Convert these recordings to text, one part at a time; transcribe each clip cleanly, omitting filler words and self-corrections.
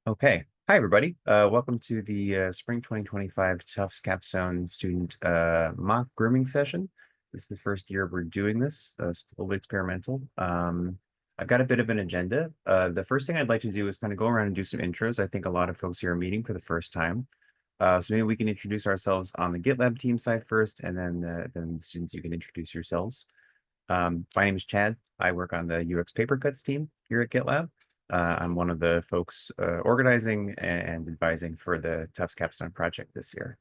Okay. Hi, everybody. Welcome to the Spring 2025 Tufts Capstone student mock grooming session. This is the first year we're doing this, so it's a little bit experimental. I've got a bit of an agenda. The first thing I'd like to do is kind of go around and do some intros. I think a lot of folks here are meeting for the first time. So maybe we can introduce ourselves on the GitLab team side first, and then the students, you can introduce yourselves. My name is Chad. I work on the UX paper cuts team here at GitLab. I'm one of the folks organizing and advising for the Tufts Capstone project this year.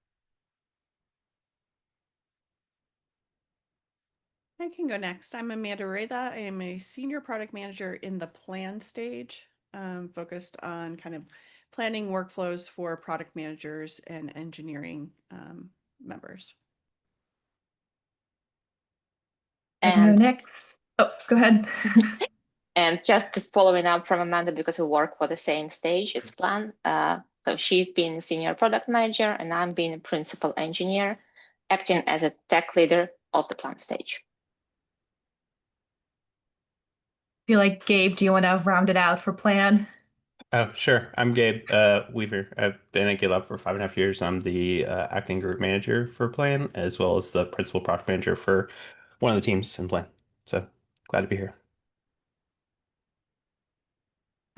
I can go next. I'm Amanda Reda. I am a senior product manager in the plan stage, focused on kind of planning workflows for product managers and engineering members. I can go And next. Oh, go ahead. and just following up from Amanda, because we work for the same stage, it's planned. So she's been senior product manager and I'm being a principal engineer, acting as a tech leader of the plan stage. Feel like Gabe, do you want to round it out for plan? Oh, sure. I'm Gabe Weaver. I've been at GitLab for 5.5 years. I'm the acting group manager for Plan, as well as the principal product manager for one of the teams in Plan. So glad to be here.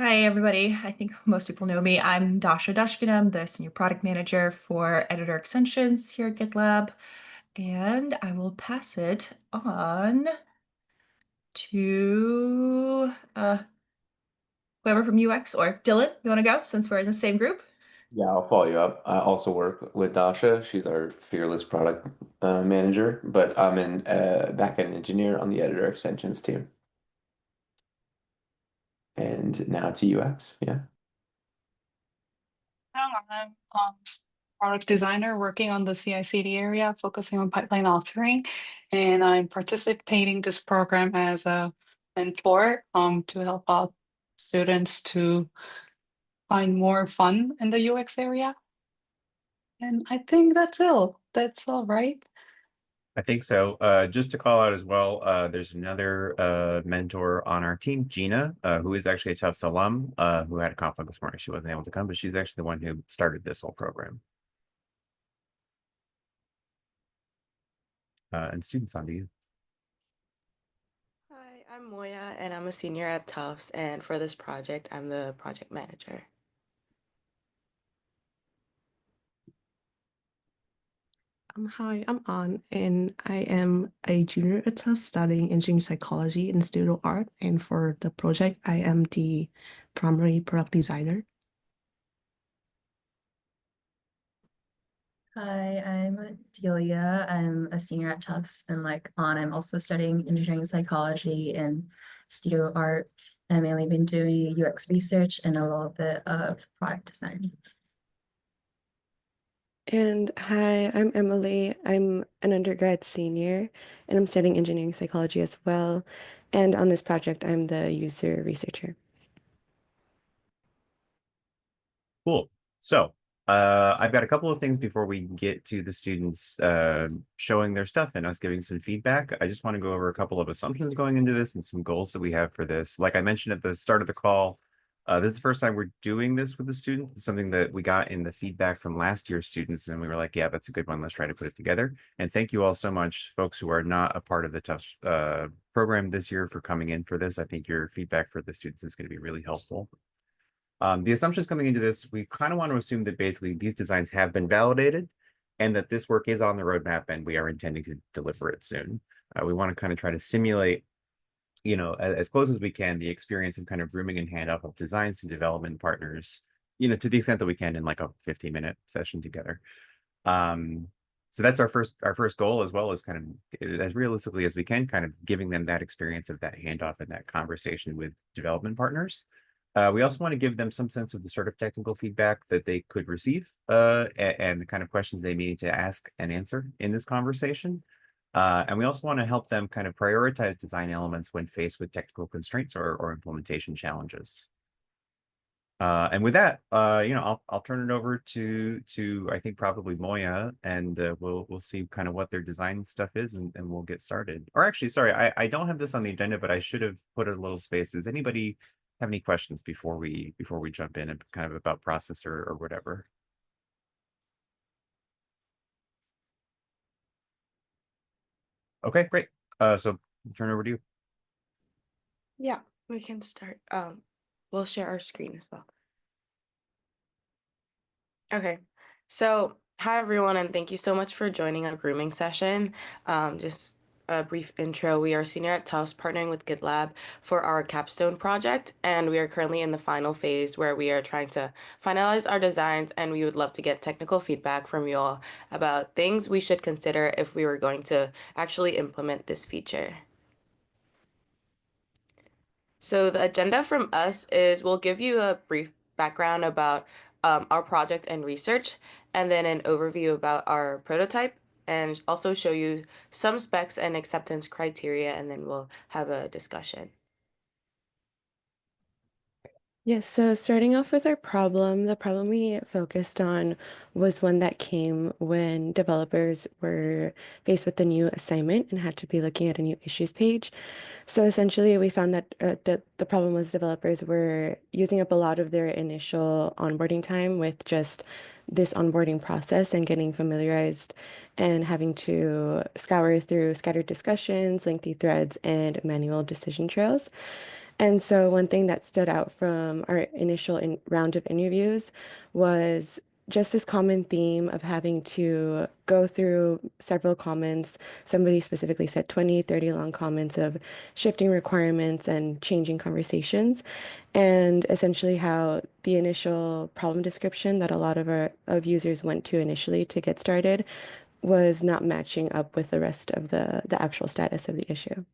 Hi, everybody. I think most people know me. I'm Dasha Dushkin. I'm the senior product manager for editor extensions here at GitLab. And I will pass it on to whoever from UX, or Dylan. You want to go since we're in the same group? Yeah, I'll follow you up. I also work with Dasha. She's our fearless product manager, but I'm an backend engineer on the editor extensions team. And now to UX. Yeah. I'm product designer working on the CI/CD area, focusing on pipeline authoring, and I'm participating this program as a mentor to help out students to find more fun in the UX area. And I think that's all. That's all right. I think so. Just to call out as well, there's another mentor on our team, Gina, who is actually a Tufts alum, who had a conflict this morning. She wasn't able to come, but she's actually the one who started this whole program. And students, on to you. Hi, I'm Moya and I'm a senior at Tufts, and for this project, I'm the project manager. Hi, I'm An, and I am a junior at Tufts studying engineering psychology and studio art. And for the project, I am the primary product designer. Hi, I'm Delia. I'm a senior at Tufts, and like On, I'm also studying engineering psychology and studio art. I've mainly been doing UX research and a little bit of product design. And hi, I'm Emily. I'm an undergrad senior, and I'm studying engineering psychology as well. And on this project, I'm the user researcher. Cool. So I've got a couple of things before we get to the students showing their stuff and us giving some feedback. I just want to go over a couple of assumptions going into this and some goals that we have for this. Like I mentioned at the start of the call, this is the first time we're doing this with the students. It's something that we got in the feedback from last year's students, and we were like, yeah, that's a good one. Let's try to put it together. And thank you all so much, folks who are not a part of the Tufts program this year, for coming in for this. I think your feedback for the students is going to be really helpful. The assumptions coming into this, we kind of want to assume that basically these designs have been validated and that this work is on the roadmap and we are intending to deliver it soon. We want to kind of try to simulate, as close as we can, the experience of kind of grooming and handoff of designs to development partners, to the extent that we can in like a 15-minute session together. So that's our first goal, as well as kind of as realistically as we can, kind of giving them that experience of that handoff and that conversation with development partners. We also want to give them some sense of the sort of technical feedback that they could receive and the kind of questions they need to ask and answer in this conversation. And we also want to help them kind of prioritize design elements when faced with technical constraints or implementation challenges. And with that, I'll turn it over to I think probably Moya, and we'll see kind of what their design stuff is, and we'll get started. Or actually, sorry, I don't have this on the agenda, but I should have put a little space. Does anybody have any questions before we jump in and kind of about process or whatever. Okay, great. So turn over to you. Yeah, we can start. We'll share our screen as well. Okay, so hi everyone, and thank you so much for joining our grooming session. Just a brief intro. We are senior at Tufts, partnering with GitLab for our capstone project, and we are currently in the final phase where we are trying to finalize our designs, and we would love to get technical feedback from you all about things we should consider if we were going to actually implement this feature. So the agenda from us is we'll give you a brief background about our project and research, and then an overview about our prototype, and also show you some specs and acceptance criteria, and then we'll have a discussion. Yes, so starting off with our problem, the problem we focused on was one that came when developers were faced with a new assignment and had to be looking at a new issues page. So essentially, we found that the problem was developers were using up a lot of their initial onboarding time with just this onboarding process and getting familiarized and having to scour through scattered discussions, lengthy threads, and manual decision trails. And so one thing that stood out from our initial round of interviews was just this common theme of having to go through several comments. Somebody specifically said 20, 30 long comments of shifting requirements and changing conversations. And essentially how the initial problem description that a lot of our users went to initially to get started was not matching up with the rest of the actual status of the issue.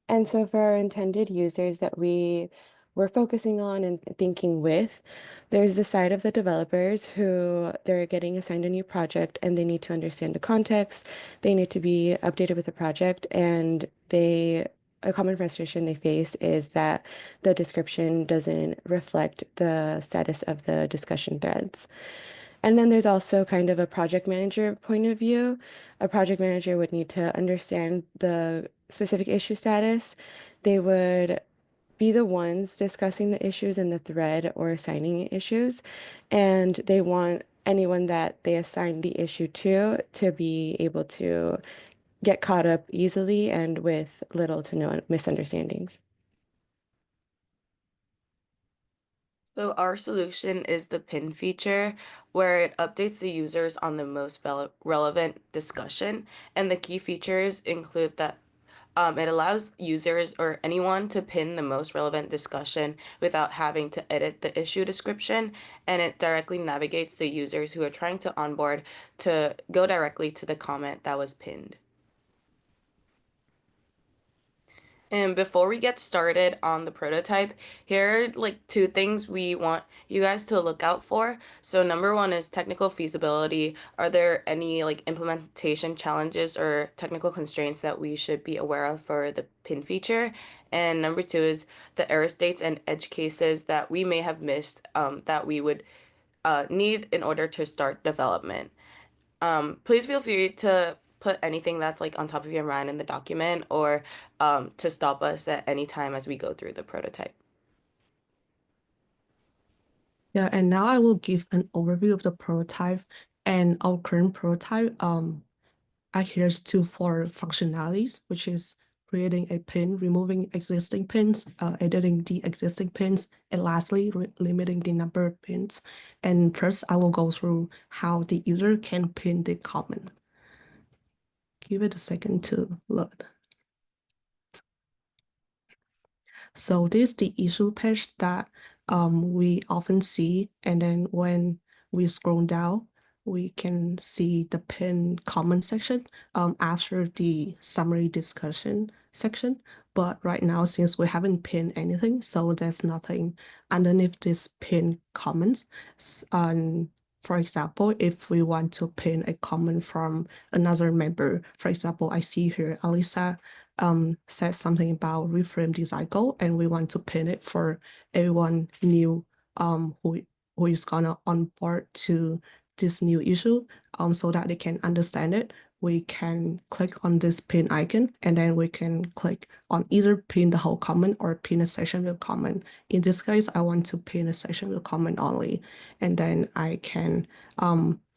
And so for our intended users that we were focusing on and thinking with, there's the side of the developers who they're getting assigned a new project and they need to understand the context, they need to be updated with the project, and a common frustration they face is that the description doesn't reflect the status of the discussion threads. And then there's also kind of a project manager point of view. A project manager would need to understand the specific issue status. They would be the ones discussing the issues in the thread or assigning issues. And they want anyone that they assign the issue to be able to get caught up easily and with little to no misunderstandings. So our solution is the pin feature, where it updates the users on the most relevant discussion, and the key features include that it allows users or anyone to pin the most relevant discussion without having to edit the issue description, and it directly navigates the users who are trying to onboard to go directly to the comment that was pinned. And before we get started on the prototype, here are like two things we want you guys to look out for. So number one is technical feasibility. Are there any like implementation challenges or technical constraints that we should be aware of for the pin feature? And number two is the error states and edge cases that we may have missed that we would need in order to start development. Please feel free to put anything that's like on top of your mind in the document, or to stop us at any time as we go through the prototype. Yeah, and now I will give an overview of the prototype and our current prototype. Adheres to four functionalities, which is creating a pin, removing existing pins, editing the existing pins, and lastly, limiting the number of pins. And first, I will go through how the user can pin the comment. Give it a second to load. So this is the issue page that we often see, and then when we scroll down, we can see the pin comment section after the summary discussion section. But right now, since we haven't pinned anything, so there's nothing underneath this pin comments. For example, if we want to pin a comment from another member, for example, I see here Alisa said something about reframe the cycle, and we want to pin it for everyone new who is gonna onboard to this new issue so that they can understand it. we can click on this pin icon, and then we can click on either pin the whole comment or pin a section with comment. In this case, I want to pin a section with comment only, and then I can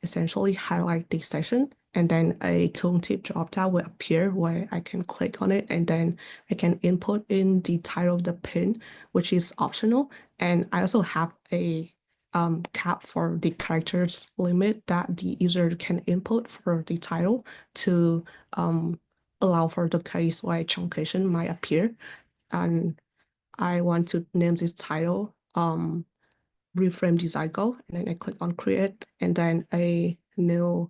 essentially highlight the section, and then a tooltip dropdown will appear where I can click on it, and then I can input in the title of the pin, which is optional. And I also have a cap for the characters limit that the user can input for the title to allow for the case where truncation might appear. And I want to name this title reframe design goal, and then I click on create, and then a new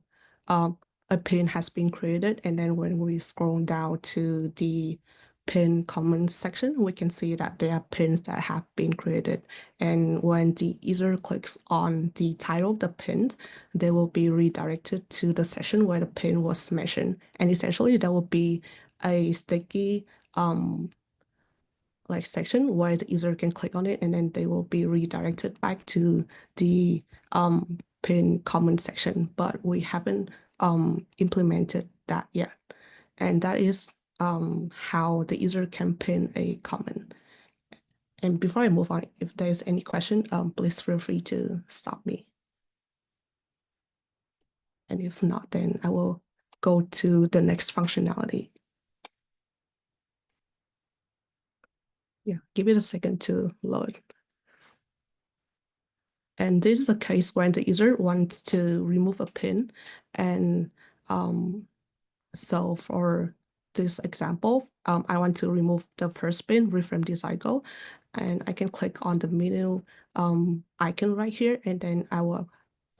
a pin has been created. And then when we scroll down to the pin comments section, we can see that there are pins that have been created. And when the user clicks on the title of the pin, they will be redirected to the session where the pin was mentioned. And essentially, there will be a sticky like section where the user can click on it, and then they will be redirected back to the pin comment section. But we haven't implemented that yet, and that is how the user can pin a comment. And before I move on, if there's any question, please feel free to stop me. And if not, then I will go to the next functionality. Yeah, give it a second to load. And this is a case when the user wants to remove a pin. And so for this example, I want to remove the first pin, reframe design goal, and I can click on the menu icon right here, and then I will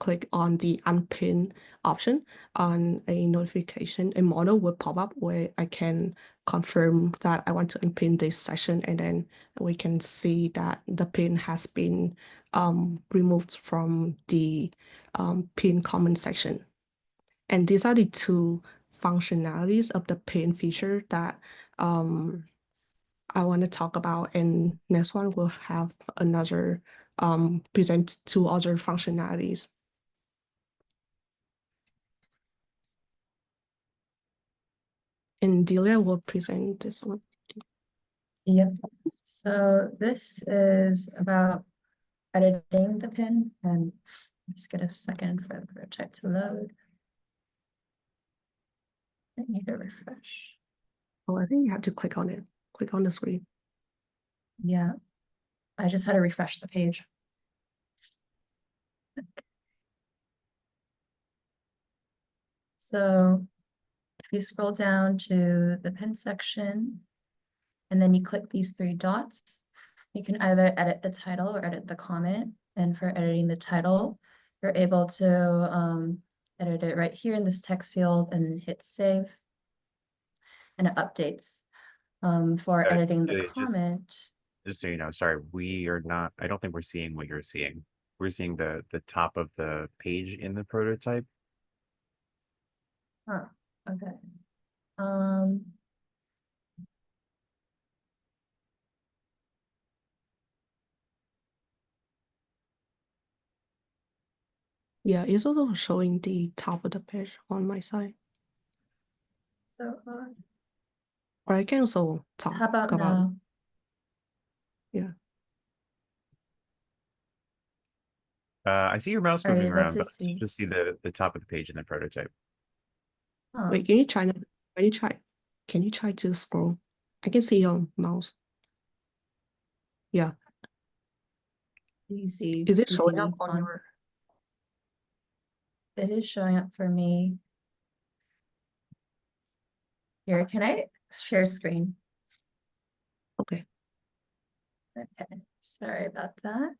click on the unpin option. On a notification, a model will pop up where I can confirm that I want to unpin this session, and then we can see that the pin has been removed from the pin comment section. And these are the two functionalities of the pin feature that I want to talk about. And next one will have another present two other functionalities. And Delia will present this one. Yep. So this is about editing the pin, and just get a second for the prototype to load. I need to refresh. Oh, I think you have to click on it. Click on the screen. Yeah, I just had to refresh the page. Okay. So if you scroll down to the pin section, and then you click these three dots, you can either edit the title or edit the comment. And for editing the title, you're able to edit it right here in this text field and hit save. And it updates. For editing the comment. Just so you know, sorry, we are not, I don't think we're seeing what you're seeing. We're seeing the top of the page in the prototype. Oh, okay. Yeah, it's also showing the top of the page on my side. So or I can also talk how about now? Yeah. I see your mouse Are you moving able around, to but see? just see the top of the page in the prototype. Oh, Wait, can you try? Can you try to scroll? I can see your mouse. Yeah. you see? Is it You showing see up me on your? It is showing up for me. Here, can I share screen? Okay. Okay, sorry about that.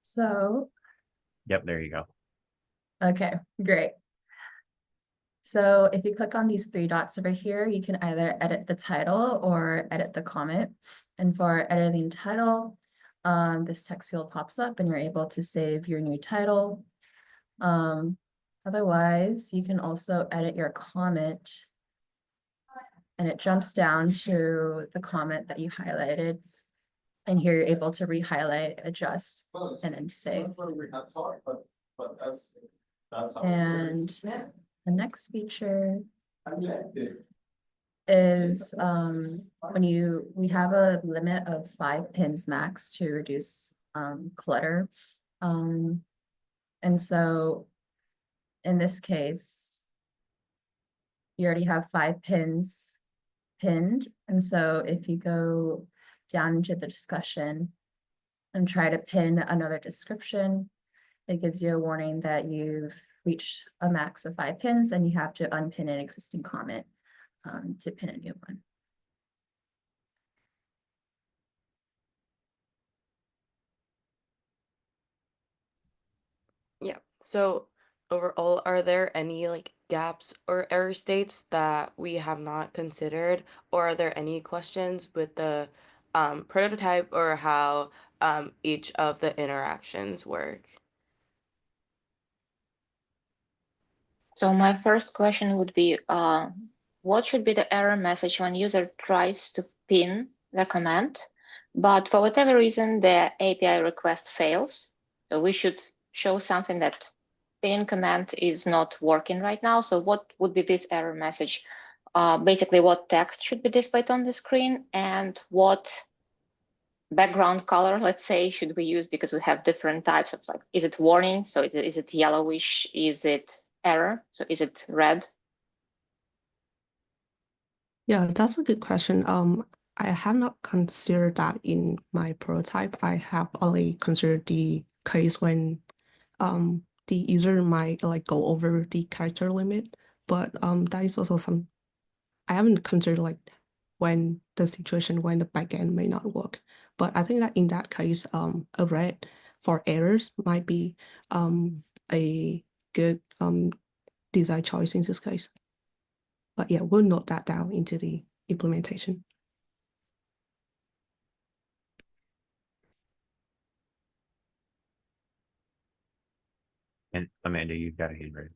So, Yep, there you go. okay, great. So if you click on these three dots over here, you can either edit the title or edit the comment. And for editing title, this text field pops up and you're able to save your new title. Otherwise, you can also edit your comment and it jumps down to the comment that you highlighted. And here you're able to re-highlight, adjust, and then save. And the next feature is when we have a limit of 5 pins max to reduce clutter. And so in this case, you already have 5 pins pinned. And so if you go down into the discussion and try to pin another description, it gives you a warning that you've reached a max of 5 pins and you have to unpin an existing comment to pin a new one. Yeah. So overall, are there any like gaps or error states that we have not considered, or are there any questions with the prototype or how each of the interactions work? So my first question would be, what should be the error message when user tries to pin the command, but for whatever reason, the API request fails? So we should show something that pin command is not working right now. So what would be this error message? Basically, what text should be displayed on the screen and what background color, let's say, should we use, because we have different types of, like, is it warning? So is it yellowish? Is it error? So is it red? Yeah, that's a good question. I have not considered that in my prototype. I have only considered the case when the user might like go over the character limit, but that is also I haven't considered like when the situation when the backend may not work. But I think that in that case, a red for errors might be a good design choice in this case. But yeah, we'll note that down into the implementation. And Amanda, you've got a hand raised.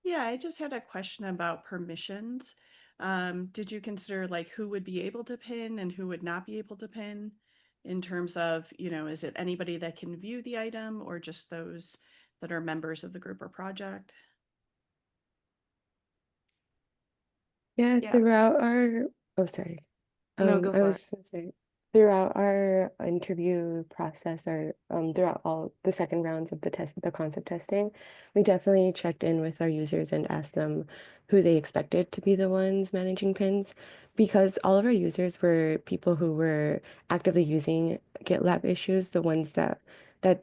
Yeah, I just had a question about permissions. Did you consider like who would be able to pin and who would not be able to pin in terms of, is it anybody that can view the item or just those that are members of the group or project? Yeah, Yeah. throughout our, oh, sorry. No, go I for was it. just gonna say, throughout our interview process or throughout all the second rounds of the concept testing, we definitely checked in with our users and asked them who they expected to be the ones managing pins, because all of our users were people who were actively using GitLab issues, the ones that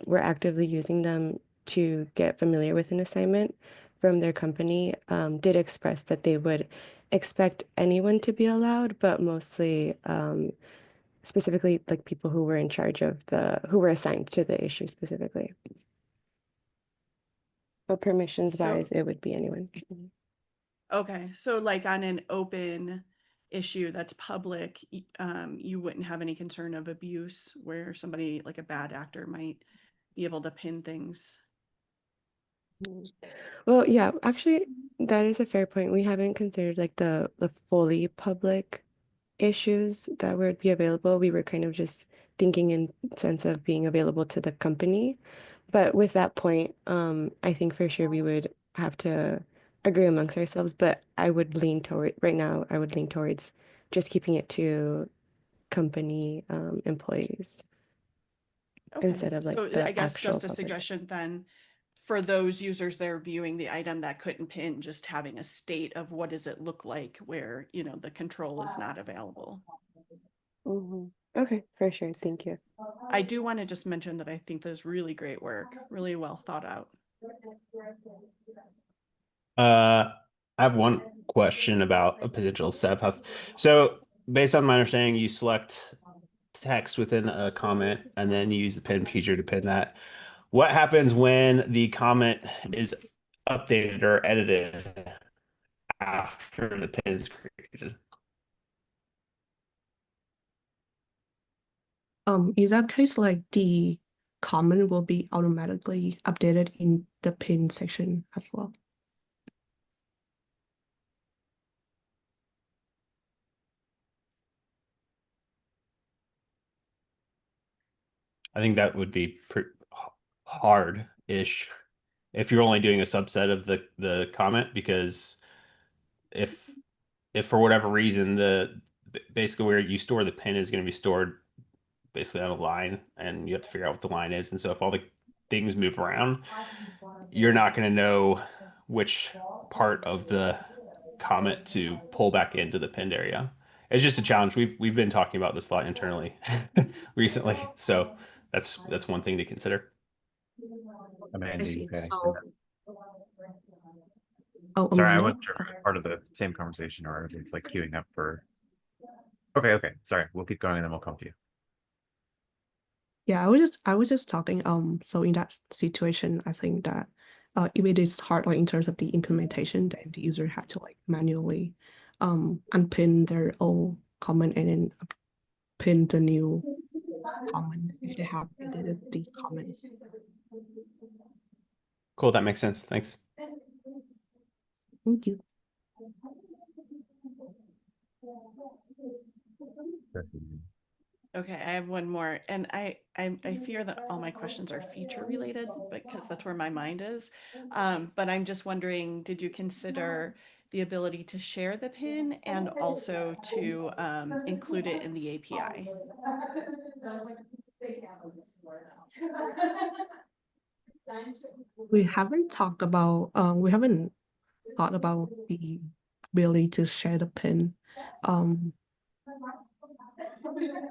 were actively using them to get familiar with an assignment from their company, did express that they would expect anyone to be allowed, but mostly specifically like people who were in charge of who were assigned to the issue specifically. But permissions So, wise, it would be anyone. okay, so like on an open issue that's public, you wouldn't have any concern of abuse where somebody like a bad actor might be able to pin things. Well, yeah, actually, that is a fair point. We haven't considered like the fully public issues that would be available. We were kind of just thinking in sense of being available to the company. But with that point, I think for sure we would have to agree amongst ourselves. But I would lean toward right now, I would lean towards just keeping it to company employees Okay, instead of like so I the guess actual just a public. suggestion then for those users that are viewing the item that couldn't pin, just having a state of what does it look like where, the control is not available. Okay, for sure. Thank you. I do want to just mention that I think there's really great work, really well thought out. I have one question about a potential setup path. So, based on my understanding, you select text within a comment and then you use the pin feature to pin that. What happens when the comment is updated or edited after the pin is created? In that case, like the comment will be automatically updated in the pin section as well. Uh, I have one question about a potential setup path. So, based on my understanding, you select text within a comment and then you use the pin feature to pin that. What happens when the comment is updated or edited after the pin is created? In that case, like the comment will be automatically updated in the pin section as well. I think that would be hard-ish if you're only doing a subset of the comment, because if for whatever reason basically where you store the pin is going to be stored basically on a line, and you have to figure out what the line is, and so if all the things move around, you're not going to know which part of the comment to pull back into the pinned area. It's just a challenge. We've been talking about this a lot internally recently, so that's one thing to consider. I Amanda, you see. okay? So, oh, Sorry, I Amanda. wasn't sure if it was part of the same conversation or if it's like queuing up for. Okay. Sorry, we'll keep going and then we'll come to you. Yeah, I was just talking. So in that situation, I think that if it is hard, like in terms of the implementation, then the user had to like manually unpin their old comment and then pin the new comment if they have edited the comment. Cool, that makes sense. Thanks. Thank you. Okay, I have one more, and I fear that all my questions are feature related because that's where my mind is. But I'm just wondering, did you consider the ability to share the pin and also to include it in the API? We haven't talked about we haven't thought about the ability to share the pin.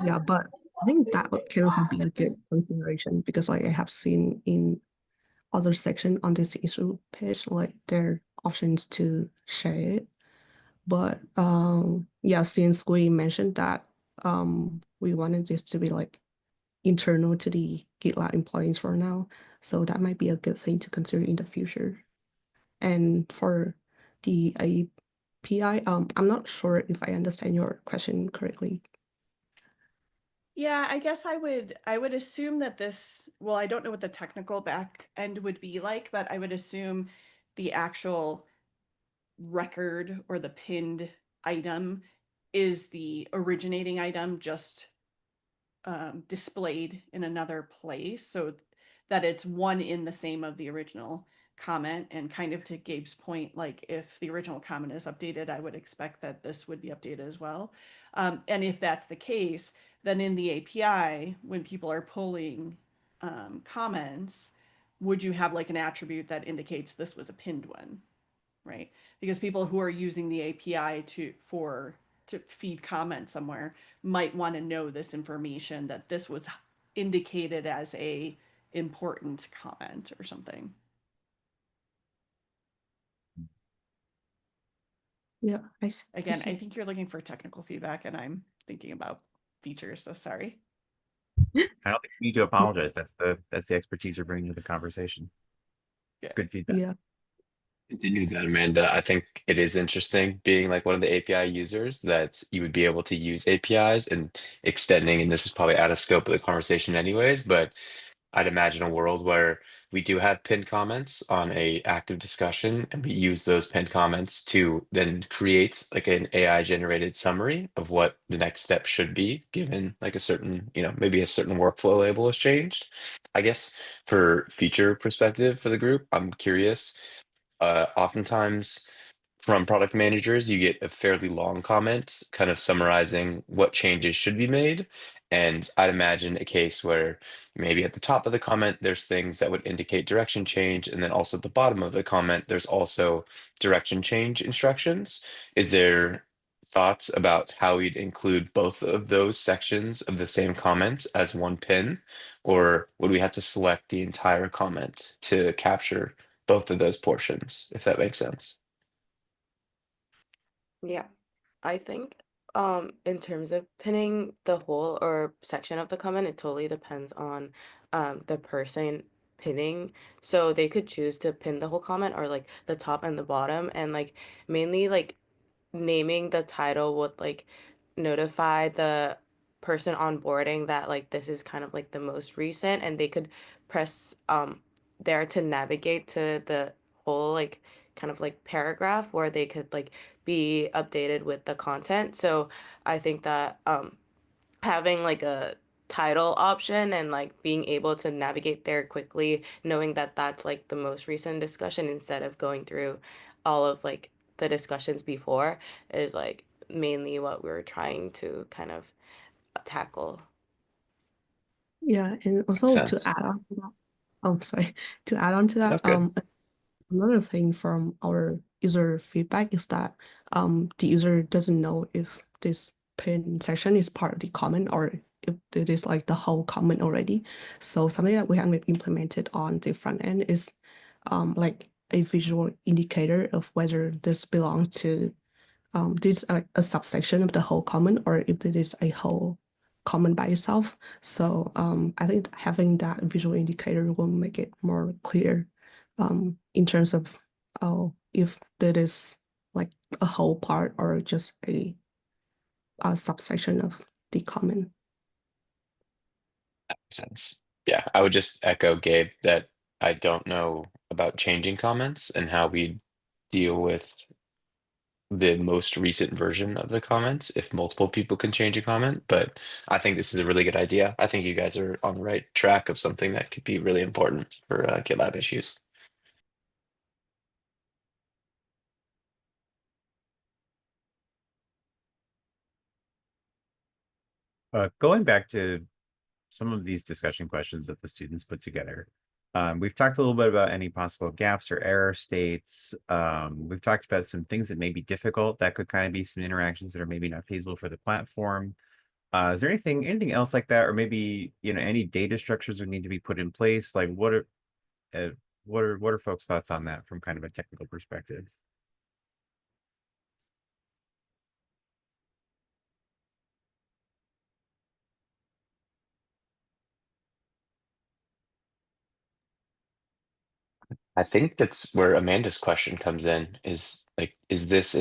Yeah, but I think that can also be a good consideration because like I have seen in other section on this issue page, like there are options to share it. But yeah, since we mentioned that we wanted this to be like internal to the GitLab employees for now, so that might be a good thing to consider in the future. And for the API, I'm not sure if I understand your question correctly. Yeah, I guess I would assume that this, well, I don't know what the technical back end would be like, but I would assume the actual record or the pinned item is the originating item just displayed in another place so that it's one in the same of the original comment. And kind of to Gabe's point, like if the original comment is updated, I would expect that this would be updated as well. And if that's the case, then in the API, when people are pulling comments, would you have like an attribute that indicates this was a pinned one, right? Because people who are using the API to feed comments somewhere might want to know this information that this was indicated as a important comment or something. Yeah, Again, I see. think you're looking for technical feedback and I'm thinking about features, so sorry. I don't think you need to apologize. That's the expertise you're bringing to the conversation. It's good feedback. Yeah. Continue that, Amanda. I think it is interesting being like one of the API users that you would be able to use APIs and extending, and this is probably out of scope of the conversation anyways, but I'd imagine a world where we do have pinned comments on a active discussion and we use those pinned comments to then create like an AI generated summary of what the next step should be given like a certain, maybe a certain workflow label has changed. I guess for future perspective for the group, I'm curious. Oftentimes from product managers, you get a fairly long comment kind of summarizing what changes should be made. And I'd imagine a case where maybe at the top of the comment, there's things that would indicate direction change. And then also at the bottom of the comment, there's also direction change instructions. Is there thoughts about how we'd include both of those sections of the same comment as one pin? Or would we have to select the entire comment to capture both of those portions, if that makes sense? Yeah, I think in terms of pinning the whole or section of the comment, it totally depends on the person pinning. So they could choose to pin the whole comment or like the top and the bottom, and like mainly like naming the title would like notify the person onboarding that like this is kind of like the most recent, and they could press there to navigate to the whole like kind of like paragraph where they could like be updated with the content. So I think that having like a title option and like being able to navigate there quickly, knowing that that's like the most recent discussion instead of going through all of like the discussions before is like mainly what we're trying to kind of tackle. Yeah, and Makes also to sense. add on to that, oh, sorry, to add on to that, Okay. another thing from our user feedback is that the user doesn't know if this pin section is part of the comment or if it is like the whole comment already. So something that we have implemented on the front end is like a visual indicator of whether this belongs to this a subsection of the whole comment or if it is a whole comment by itself. So I think having that visual indicator will make it more clear in terms of if that is like a whole part or just a subsection of the comment. Makes sense. Yeah, I would just echo Gabe that I don't know about changing comments and how we deal with the most recent version of the comments if multiple people can change a comment. But I think this is a really good idea. I think you guys are on the right track of something that could be really important for GitLab issues. Going back to some of these discussion questions that the students put together. We've talked a little bit about any possible gaps or error states. We've talked about some things that may be difficult that could kind of be some interactions that are maybe not feasible for the platform. Is there anything else like that, or maybe any data structures that need to be put in place? Like uh, what are folks' thoughts on that from kind of a technical perspective? I think that's where Amanda's question comes in is like, is this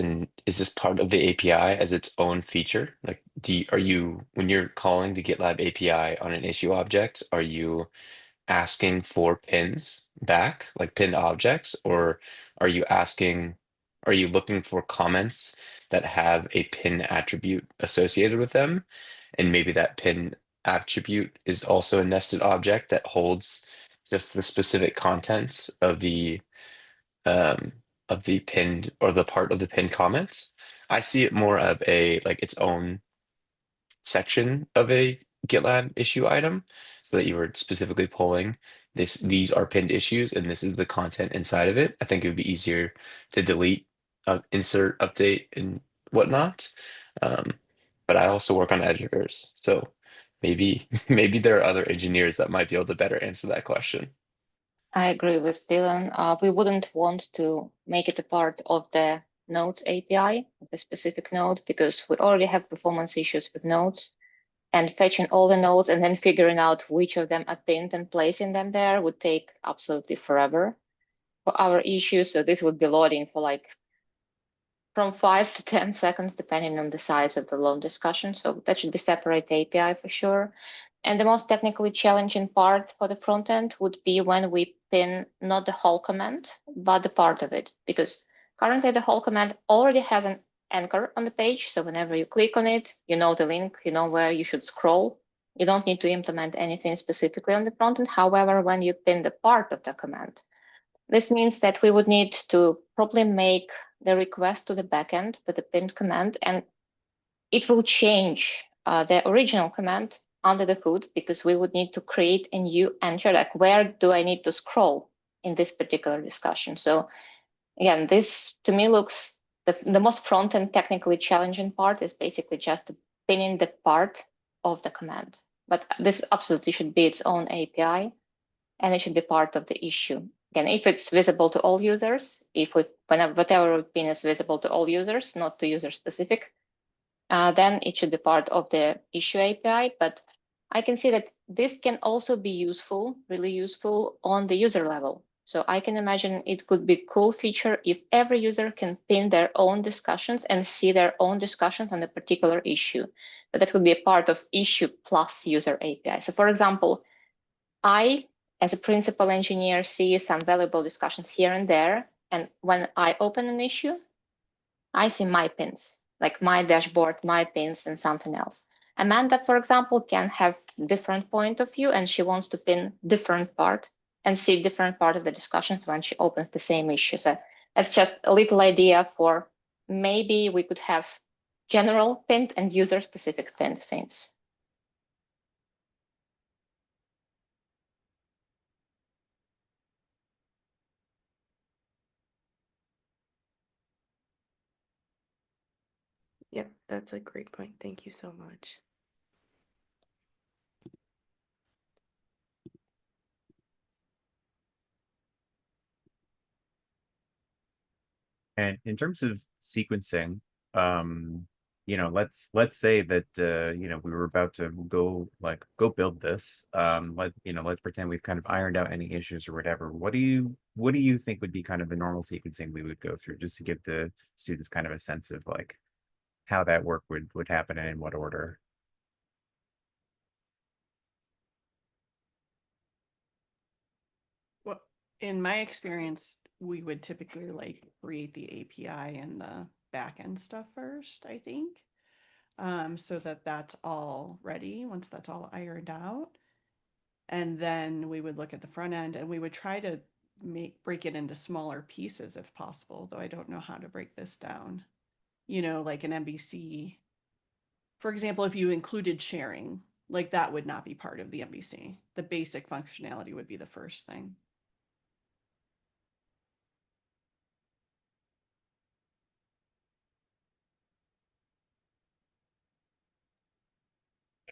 part of the API as its own feature? Like, are you, when you're calling the GitLab API on an issue object, are you asking for pins back, like pinned objects, or are you looking for comments that have a pin attribute associated with them? And maybe that pin attribute is also a nested object that holds just the specific content um, of the pinned or the part of the pinned comment. I see it more of a like its own section of a GitLab issue item so that you were specifically pulling these are pinned issues and this is the content inside of it. I think it would be easier to delete, insert, update, and whatnot. Um, but I also work on editors, so maybe maybe there are other engineers that might be able to better answer that question. I agree with Dylan. We wouldn't want to make it a part of the Nodes API, the specific node, because we already have performance issues with nodes. And fetching all the nodes and then figuring out which of them are pinned and placing them there would take absolutely forever for our issue. So this would be loading for like from 5 to 10 seconds, depending on the size of the long discussion. So that should be separate API for sure. And the most technically challenging part for the front end would be when we pin not the whole command, but the part of it, because currently the whole command already has an anchor on the page. So whenever you click on it, you know the link, you know where you should scroll. You don't need to implement anything specifically on the front end. However, when you pin the part of the command, this means that we would need to probably make the request to the backend with the pinned command, and it will change the original command under the hood because we would need to create a new entry, like where do I need to scroll in this particular discussion. So again, this to me looks the most front-end technically challenging part is basically just pinning the part of the command. But this absolutely should be its own API and it should be part of the issue. Again, if it's visible to all users, whatever pin is visible to all users, not to user specific, then it should be part of the issue API. But I can see that this can also be useful, really useful on the user level. So I can imagine it could be a cool feature if every user can pin their own discussions and see their own discussions on a particular issue. But that would be a part of issue plus user API. So for example, I, as a principal engineer, see some valuable discussions here and there. And when I open an issue, I see my pins, like my dashboard, my pins, and something else. Amanda, for example, can have different point of view, and she wants to pin different part and see different part of the discussions when she opens the same issue. So that's just a little idea for maybe we could have general pinned and user-specific pinned things. Yep, that's a great point. Thank you so much. And in terms of sequencing, let's say that we were about to go build this. Let's pretend we've kind of ironed out any issues or whatever. What do you think would be kind of the normal sequencing we would go through, just to give the students kind of a sense of like how that work would happen and in what order? Well, in my experience, we would typically like create the API and the backend stuff first, I think. So that that's all ready once that's all ironed out. And then we would look at the front end and we would try to break it into smaller pieces if possible, though I don't know how to break this down. Like an MVC. For example, if you included sharing, like that would not be part of the MVC. The basic functionality would be the first thing.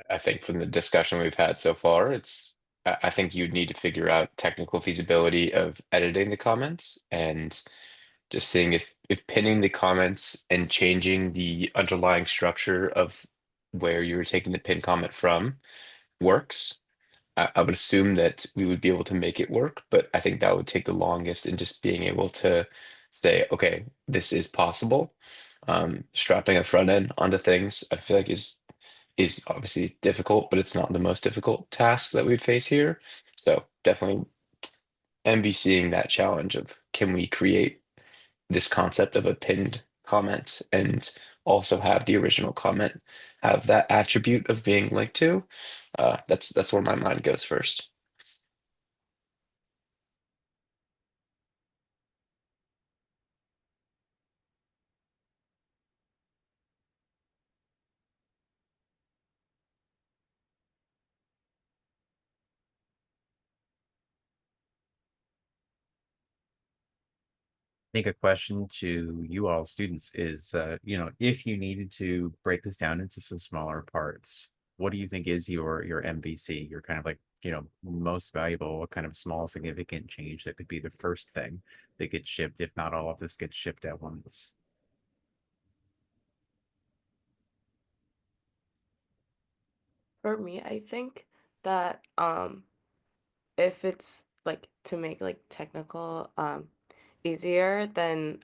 I think from the discussion we've had so far, I think you'd need to figure out technical feasibility of editing the comments and just seeing if pinning the comments and changing the underlying structure of where you were taking the pin comment from works. I would assume that we would be able to make it work, but I think that would take the longest in just being able to say, okay, this is possible. Strapping a front end onto things, I feel like is obviously difficult, but it's not the most difficult task that we'd face here. So definitely MVCing that challenge of can we create this concept of a pinned comment and also have the original comment have that attribute of being linked to. That's where my mind goes first. Think a question to you all students is, if you needed to break this down into some smaller parts, what do you think is your MVC, your kind of like, most valuable kind of small significant change that could be the first thing that gets shipped if not all of this gets shipped at once? For me, I think that if it's like to make like technical easier, then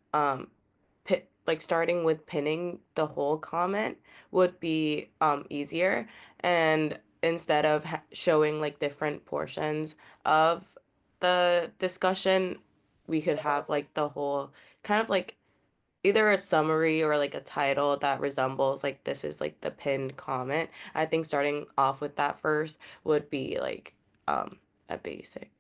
like starting with pinning the whole comment would be easier, and instead of showing like different portions of the discussion, we could have like the whole kind of like either a summary or like a title that resembles like this is like the pinned comment. I think starting off with that first would be like um a basic.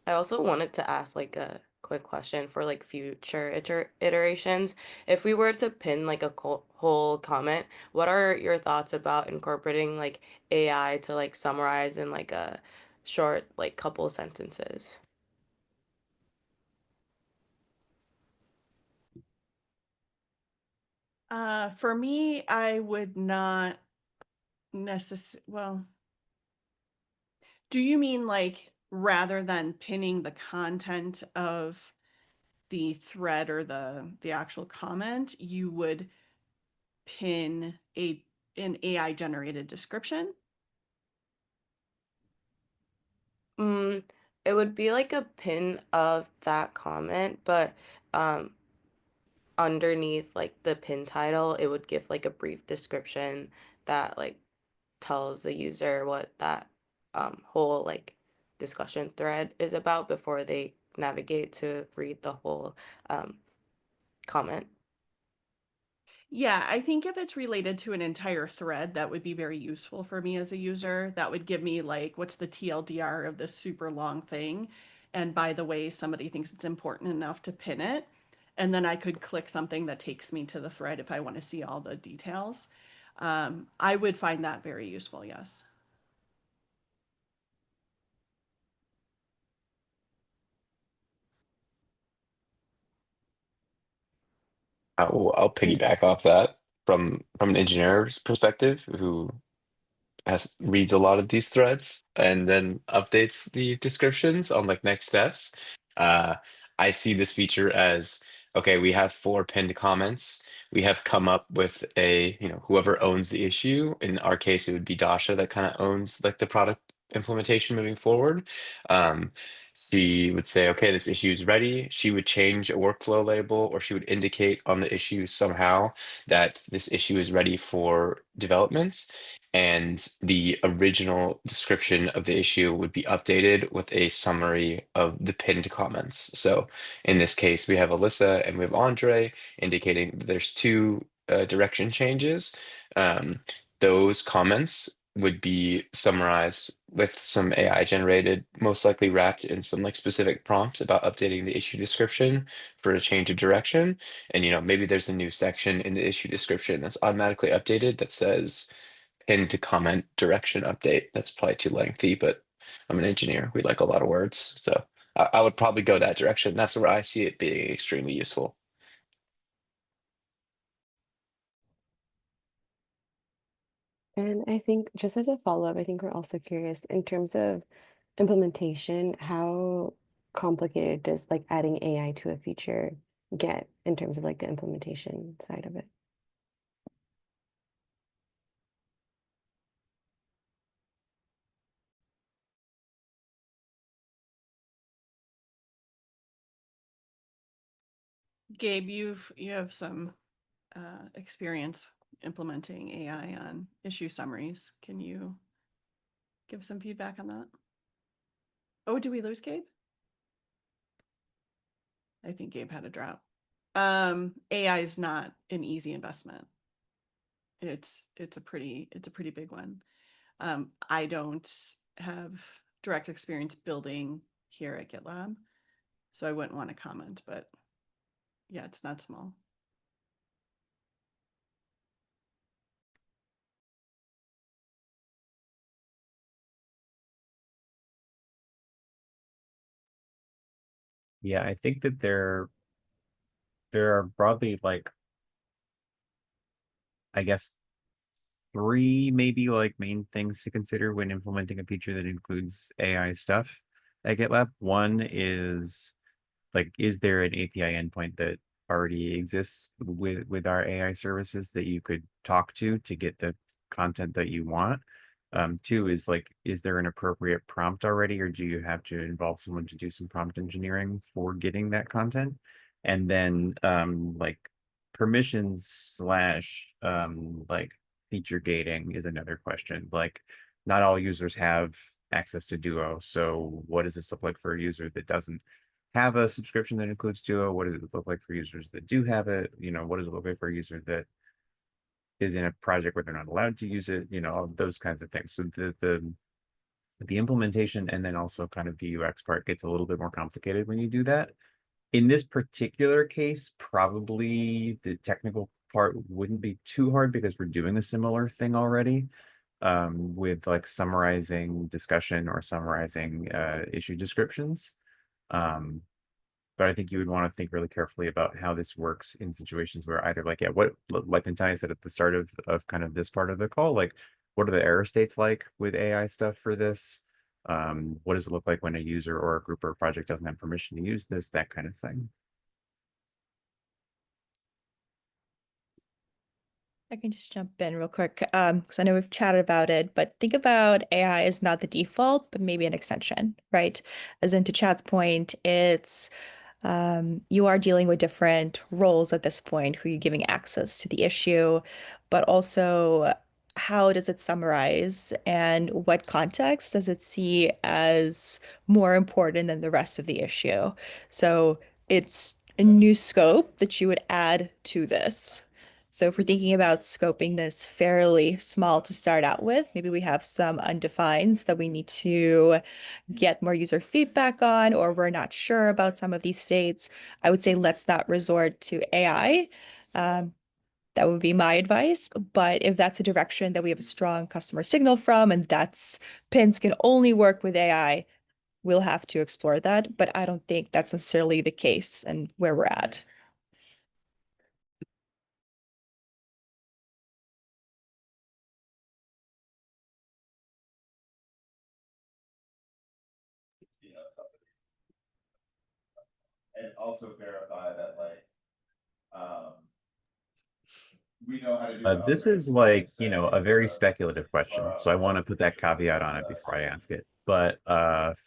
I also wanted to ask like a quick question for like future iterations. If we were to pin like a whole comment, what are your thoughts about incorporating like AI to like summarize in like a short like couple sentences? For me, I would not necessarily, well, do you mean like rather than pinning the content of the thread or the actual comment, you would pin an AI generated description? Mm, it would be like a pin of that comment, but um underneath like the pin title, it would give like a brief description that like tells the user what that whole like discussion thread is about before they navigate to read the whole um comment. Yeah, I think if it's related to an entire thread, that would be very useful for me as a user. That would give me like, what's the TLDR of this super long thing? And by the way, somebody thinks it's important enough to pin it. And then I could click something that takes me to the thread if I want to see all the details. I would find that very useful, yes. I'll piggyback off that from an engineer's perspective who reads a lot of these threads and then updates the descriptions on like next steps. Uh, I see this feature as okay, we have 4 pinned comments. We have come up with whoever owns the issue. In our case, it would be Dasha that kind of owns like the product implementation moving forward. Um, she would say, okay, this issue is ready. She would change a workflow label, or she would indicate on the issue somehow that this issue is ready for development, and the original description of the issue would be updated with a summary of the pinned comments. So in this case, we have Alyssa and we have Andre indicating that there's two direction changes. Um, those comments would be summarized with some AI generated, most likely wrapped in some like specific prompts about updating the issue description for a change of direction. And maybe there's a new section in the issue description that's automatically updated that says pinned to comment direction update. That's probably too lengthy, but I'm an engineer. We like a lot of words. So I would probably go that direction. That's where I see it being extremely useful. And I think just as a follow-up, I think we're also curious in terms of implementation, how complicated does like adding AI to a feature get in terms of like the implementation side of it? Gabe, you have some experience implementing AI on issue summaries. Can you give some feedback on that? Oh, did we lose Gabe? I think Gabe had a drop. AI is not an easy investment. It's a pretty big one. I don't have direct experience building here at GitLab, so I wouldn't want to comment, but yeah, it's not small. Yeah, I think that there are broadly like, I guess, three maybe like main things to consider when implementing a feature that includes AI stuff at GitLab. One is like, is there an API endpoint that already exists with our AI services that you could talk to get the content that you want? Two is like, is there an appropriate prompt already, or do you have to involve someone to do some prompt engineering for getting that content? And then like permissions slash like feature gating is another question. Like, not all users have access to Duo. So what does this look like for a user that doesn't have a subscription that includes Duo? What does it look like for users that do have it? What does it look like for a user that is in a project where they're not allowed to use it? All those kinds of things. So the implementation and then also kind of the UX part gets a little bit more complicated when you do that. In this particular case, probably the technical part wouldn't be too hard because we're doing a similar thing already, with like summarizing discussion or summarizing issue descriptions. Um, but I think you would want to think really carefully about how this works in situations where either like, yeah, what like Natalia said at the start of kind of this part of the call, like what are the error states like with AI stuff for this? What does it look like when a user or a group or a project doesn't have permission to use this, that kind of thing. I can just jump in real quick, because I know we've chatted about it, but think about AI as not the default, but maybe an extension, right? As into Chad's point, it's you are dealing with different roles at this point, who you're giving access to the issue, but also how does it summarize and what context does it see as more important than the rest of the issue? So it's a new scope that you would add to this. So if we're thinking about scoping this fairly small to start out with, maybe we have some undefineds that we need to get more user feedback on, or we're not sure about some of these states, I would say let's not resort to AI. That would be my advice. But if that's a direction that we have a strong customer signal from, and that's pins can only work with AI, we'll have to explore that. But I don't think that's necessarily the case and where we're at. And also verify that we know how to do this is like, a very speculative question. So I want to put that caveat on it before I ask it. But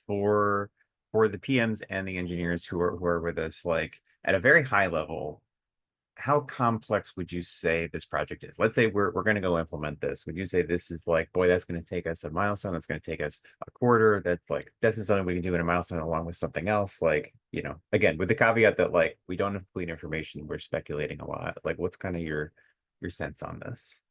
for the PMs and the engineers who are with us, like at a very high level, how complex would you say this project is? Let's say we're going to go implement this. Would you say this is like, boy, that's going to take us a milestone, that's going to take us a quarter, that's like, this is something we can do in a milestone along with something else? Like, again, with the caveat that like we don't have complete information, we're speculating a lot. Like, what's kind of your sense on this?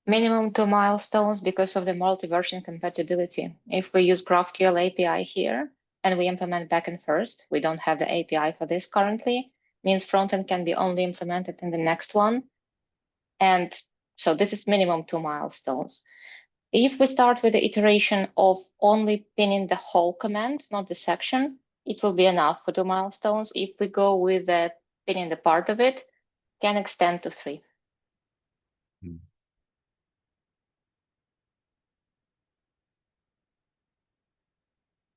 Minimum 2 milestones because of the multi-version compatibility. If we use GraphQL API here and we implement backend first, we don't have the API for this currently, means frontend can be only implemented in the next one. And so this is minimum 2 milestones. If we start with the iteration of only pinning the whole command, not the section, it will be enough for 2 milestones. If we go with the pinning the part of it, can extend to 3.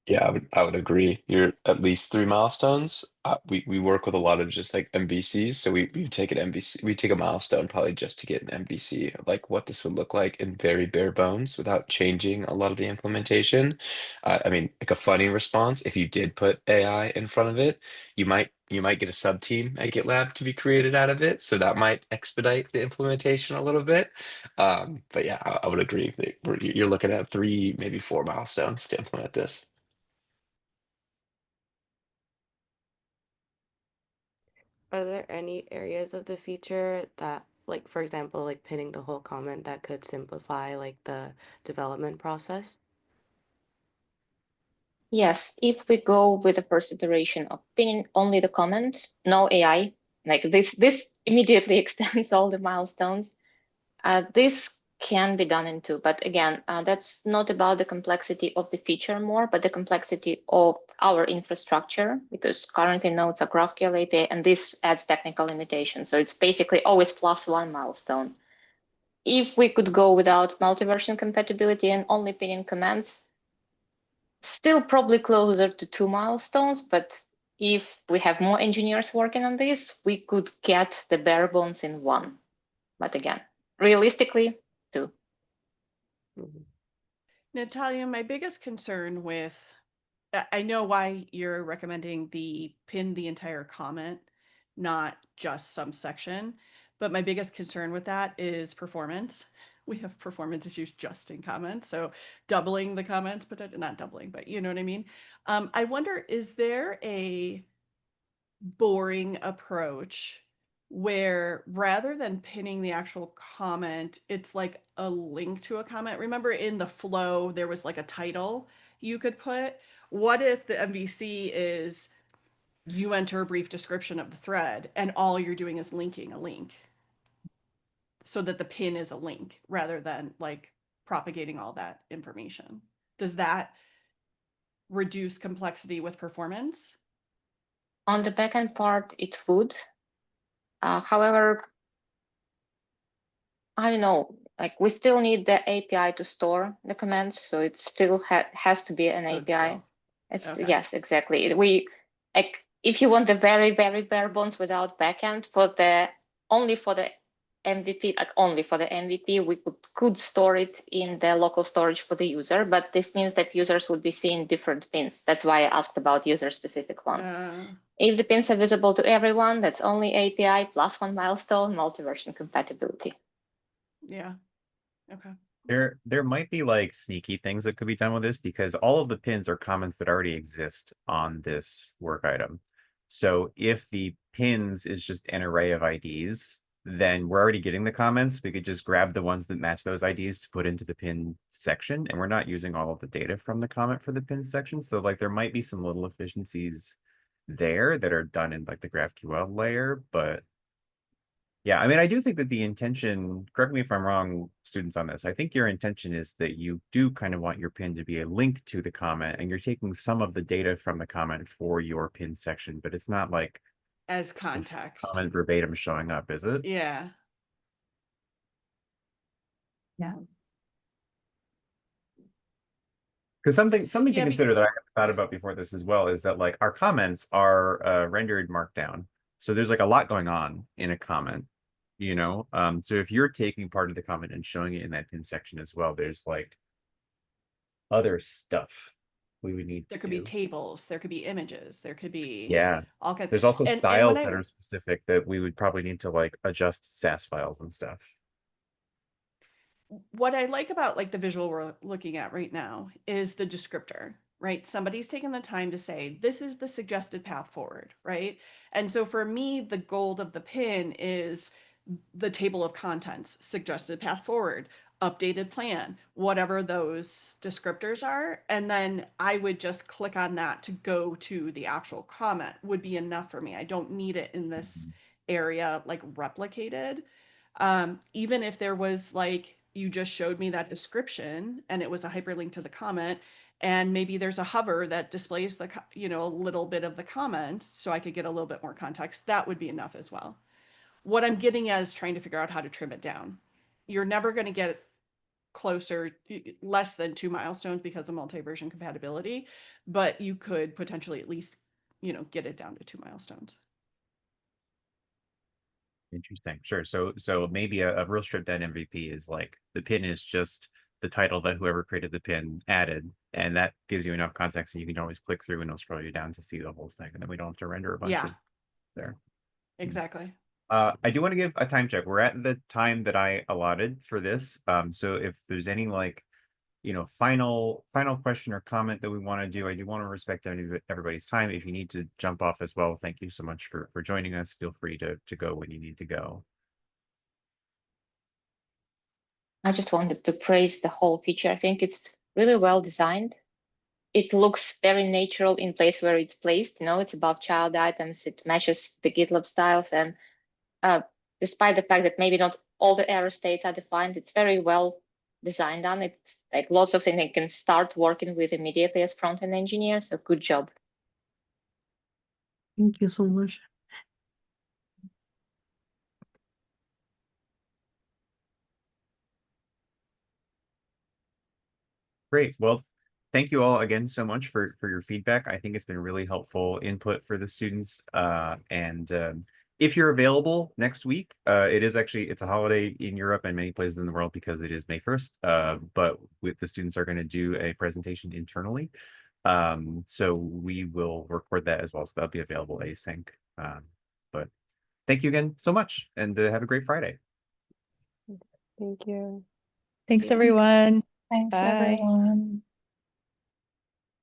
Yeah, I would agree. You're at least 3 milestones. We work with a lot of just like MVCs, so we take an MVC, we take a milestone probably just to get an MVC of like what this would look like in very bare bones without changing a lot of the implementation. I mean, like a funny response, if you did put AI in front of it, you might get a sub team at GitLab to be created out of it, so that might expedite the implementation a little bit. But yeah, I would agree that you're looking at 3, maybe 4 milestones to implement this. Are there any areas of the feature that, like, for example, like pinning the whole comment that could simplify like the development process? Yes, if we go with the first iteration of pinning only the comment, no AI, like this immediately extends all the milestones. This can be done in 2, but again, that's not about the complexity of the feature more, but the complexity of our infrastructure, because currently nodes are GraphQL API, and this adds technical limitations. So it's basically always +1 milestone. If we could go without multi-version compatibility and only pinning commands, still probably closer to 2 milestones, but if we have more engineers working on this, we could get the bare bones in 1. But again, realistically, 2. Natalia, my biggest concern with, I know why you're recommending the pin the entire comment, not just some section, but my biggest concern with that is performance. We have performance issues just in comments, so doubling the comments, but not doubling, but you know what I mean? I wonder, is there a boring approach where rather than pinning the actual comment, it's like a link to a comment? Remember in the flow, there was like a title you could put? What if the MVC is you enter a brief description of the thread and all you're doing is linking a link so that the pin is a link rather than like propagating all that information? Does that reduce complexity with performance? On the backend part, it would. However, I don't know, like we still need the API to store the commands, so it still has to be an So it's API. still, It's okay. yes, exactly. We like if you want the very, very bare bones without backend only for the MVP, like only for the MVP, we could store it in the local storage for the user, but this means that users would be seeing different pins. That's why I asked about user-specific ones. If the pins are visible to everyone, that's only API +1 milestone, multi-version compatibility. Yeah. Okay. There might be like sneaky things that could be done with this because all of the pins are comments that already exist on this work item. So if the pins is just an array of IDs, then we're already getting the comments. We could just grab the ones that match those IDs to put into the pin section, and we're not using all of the data from the comment for the pin section. So like there might be some little efficiencies there that are done in like the GraphQL layer, but yeah, I mean, I do think that the intention, correct me if I'm wrong, students, on this, I think your intention is that you do kind of want your pin to be a link to the comment, and you're taking some of the data from the comment for your pin section, but it's not like As the context. comment verbatim showing up, is it? Yeah. Yeah. Because something to Yeah, consider that I haven't thought about before this as well is that like our comments are rendered markdown. So there's like a lot going on in a comment, you know? So if you're taking part of the comment and showing it in that pin section as well, there's like other stuff we would need there to could be do. tables, there could be images, there could be Yeah. all kinds. There's also And when styles I that are specific that we would probably need to like adjust SAS files and stuff. what I like about like the visual we're looking at right now is the descriptor, right? Somebody's taken the time to say, this is the suggested path forward, right? And so for me, the goal of the pin is the table of contents, suggested path forward, updated plan, whatever those descriptors are. And then I would just click on that to go to the actual comment would be enough for me. I don't need it in this area like replicated. Even if there was like, you just showed me that description and it was a hyperlink to the comment, and maybe there's a hover that displays the, a little bit of the comments so I could get a little bit more context, that would be enough as well. What I'm getting at is trying to figure out how to trim it down. You're never going to get closer, less than 2 milestones because of multi-version compatibility, but you could potentially at least, get it down to 2 milestones. Interesting. Sure. So maybe a real stripped down MVP is like the pin is just the title that whoever created the pin added, and that gives you enough context and you can always click through and it'll scroll you down to see the whole thing, and then we don't have to render a bunch Yeah, of there. exactly. I do want to give a time check. We're at the time that I allotted for this. So if there's any like, final question or comment that we want to do, I do want to respect everybody's time. If you need to jump off as well, thank you so much for joining us. Feel free to go when you need to go. I just wanted to praise the whole feature. I think it's really well designed. It looks very natural in place where it's placed. It's above child items. It matches the GitLab styles. And despite the fact that maybe not all the error states are defined, it's very well designed on. It's like lots of things I can start working with immediately as front-end engineer. So good job. Thank you so much. Great. Well, thank you all again so much for your feedback. I think it's been really helpful input for the students. And if you're available next week, it's a holiday in Europe and many places in the world because it is May 1st. But the students are going to do a presentation internally. So we will record that as well. So that'll be available async. But thank you again so much, and have a great Friday. Thank you. Thanks, everyone. Thanks, Bye. everyone.